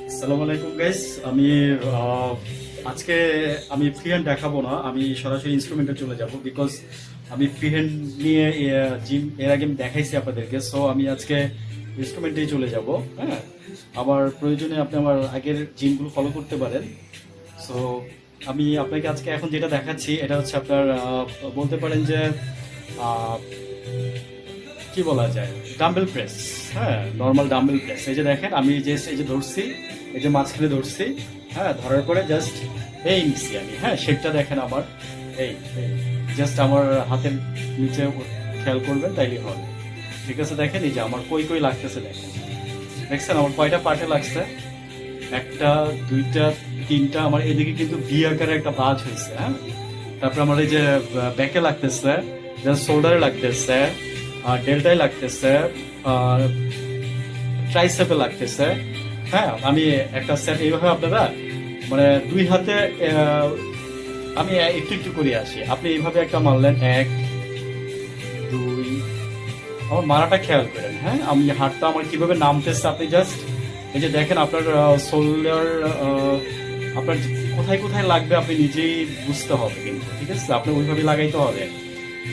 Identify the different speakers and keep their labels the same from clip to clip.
Speaker 1: আসসালামু আলাইকুম গাইস। আমি আহ, আজকে আমি ফ্রি হ্যান্ড দেখাবো না, আমি সরাসরি ইনস্ট্রুমেন্টে চলে যাব। বিকজ আমি ফ্রি হ্যান্ড নিয়ে জিম এর আগে আমি দেখাইছি আপনাদেরকে, সো আমি আজকে ইনস্ট্রুমেন্টেই চলে যাব। হ্যাঁ, আমার প্রয়োজনে আপনি আমার আগের জিমগুলো ফলো করতে পারেন। সো আমি আপনাকে আজকে এখন যেটা দেখাচ্ছি এটা হচ্ছে আপনার বলতে পারেন যে আহ, কি বলা যায়, ডাম্বেল প্রেস। হ্যাঁ, নর্মাল ডাম্বেল প্রেস। এই যে দেখেন, আমি যে এই যে ধরছি, এই যে মাঝখানে ধরছি। হ্যাঁ, ধরার পরে জাস্ট এই নিচ্ছি আমি। হ্যাঁ, শেপটা দেখেন আমার। এই জাস্ট আমার হাতের নিচে খেয়াল করবেন তাইলে হবে। ঠিক আছে, দেখেন এই যে আমার কই কই লাগতেছে, দেখেন। দেখছেন আমার কয়টা পার্টে লাগছে? একটা, দুইটা, তিনটা। আমার এদিকে কিন্তু ভি আকারে একটা বাজ হয়েছে। হ্যাঁ, তারপর আমার এই যে ব্যাকে লাগতেছে, শোল্ডারে লাগতেছে, ডেল্টায় লাগতেছে, আর ট্রাইসেপে লাগতেছে। হ্যাঁ, আমি একটা সেট এইভাবে আপনারা মানে দুই হাতে আমি একটু একটু করে আসি। আপনি এইভাবে একটা মারলেন, এক, দুই। আমার মারাটা খেয়াল করেন। হ্যাঁ, আমি হাতটা আমার কিভাবে নামতেছে আপনি জাস্ট এই যে দেখেন। আপনার শোল্ডার আপনার কোথায় কোথায় লাগবে আপনি নিজেই বুঝতে হবে কিন্তু। ঠিক আছে, আপনি ওইভাবে লাগাইতে হবে।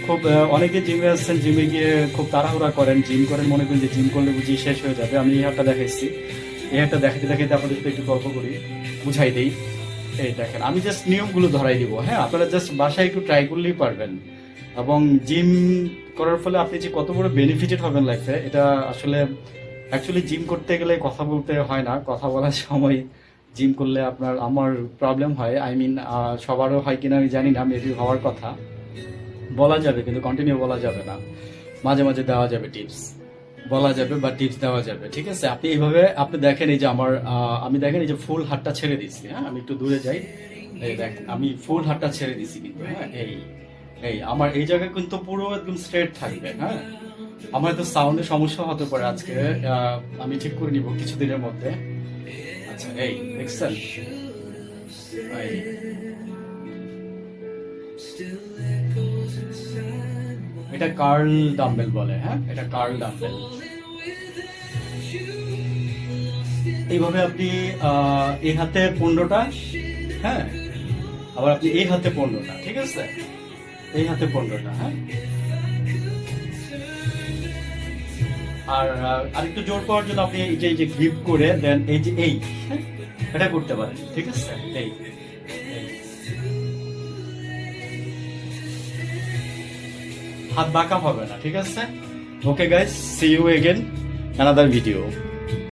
Speaker 1: খুব অনেকে জিমে আসছেন, জিমে গিয়ে খুব তাড়াহুড়া করেন, জিম করেন, মনে করেন যে জিম করলে বুঝি শেষ হয়ে যাবে। আমি এই হাতটা দেখাইছি, এই হাতটা দেখাতে দেখাতে আপনাদের সাথে একটু গল্প করি, বুঝাই দেই। এই দেখেন, আমি জাস্ট নিয়মগুলো ধরাই দিব। হ্যাঁ, আপনারা জাস্ট বাসায় একটু ট্রাই করলেই পারবেন। এবং জিম করার ফলে আপনি যে কত বড় বেনিফিটেড হবেন লাইফে, এটা আসলে অ্যাকচুয়ালি জিম করতে গেলে কথা বলতে হয় না, কথা বলার সময় জিম করলে আপনার আমার প্রবলেম হয়। আই মিন, সবারও হয় কিনা আমি জানি না, মেবি হওয়ার কথা। বলা যাবে কিন্তু কন্টিনিউ বলা যাবে না, মাঝে মাঝে দেওয়া যাবে টিপস, বলা যাবে বা টিপস দেওয়া যাবে। ঠিক আছে, আপনি এইভাবে আপনি দেখেন এই যে আমার আমি দেখেন এই যে ফুল হাতটা ছেড়ে দিচ্ছি। হ্যাঁ, আমি একটু দূরে যাই। এই দেখেন আমি ফুল হাতটা ছেড়ে দিছি কিন্তু। হ্যাঁ, এই এই আমার এই জায়গায় কিন্তু পুরো একদম স্ট্রেট থাকবে। হ্যাঁ, আমার তো সাউন্ডের সমস্যা হতে পারে আজকে, আমি ঠিক করে নিব কিছুদিনের মধ্যে। আচ্ছা, এই দেখছেন? এই এটা কার্ল ডাম্বেল বলে। হ্যাঁ, এটা কার্ল ডাম্বেল। এইভাবে আপনি এই হাতে 15টা। হ্যাঁ, আবার আপনি এই হাতে 15টা। ঠিক আছে, এই হাতে 15টা। হ্যাঁ, আর আরেকটু জোর পাওয়ার জন্য আপনি এই যে গ্রিপ করে দেন, এই যে এই, হ্যাঁ, এটা করতে পারেন। ঠিক আছে, এই এই। হাত বাঁকা হবে না। ঠিক আছে, okay guys, see you again another video.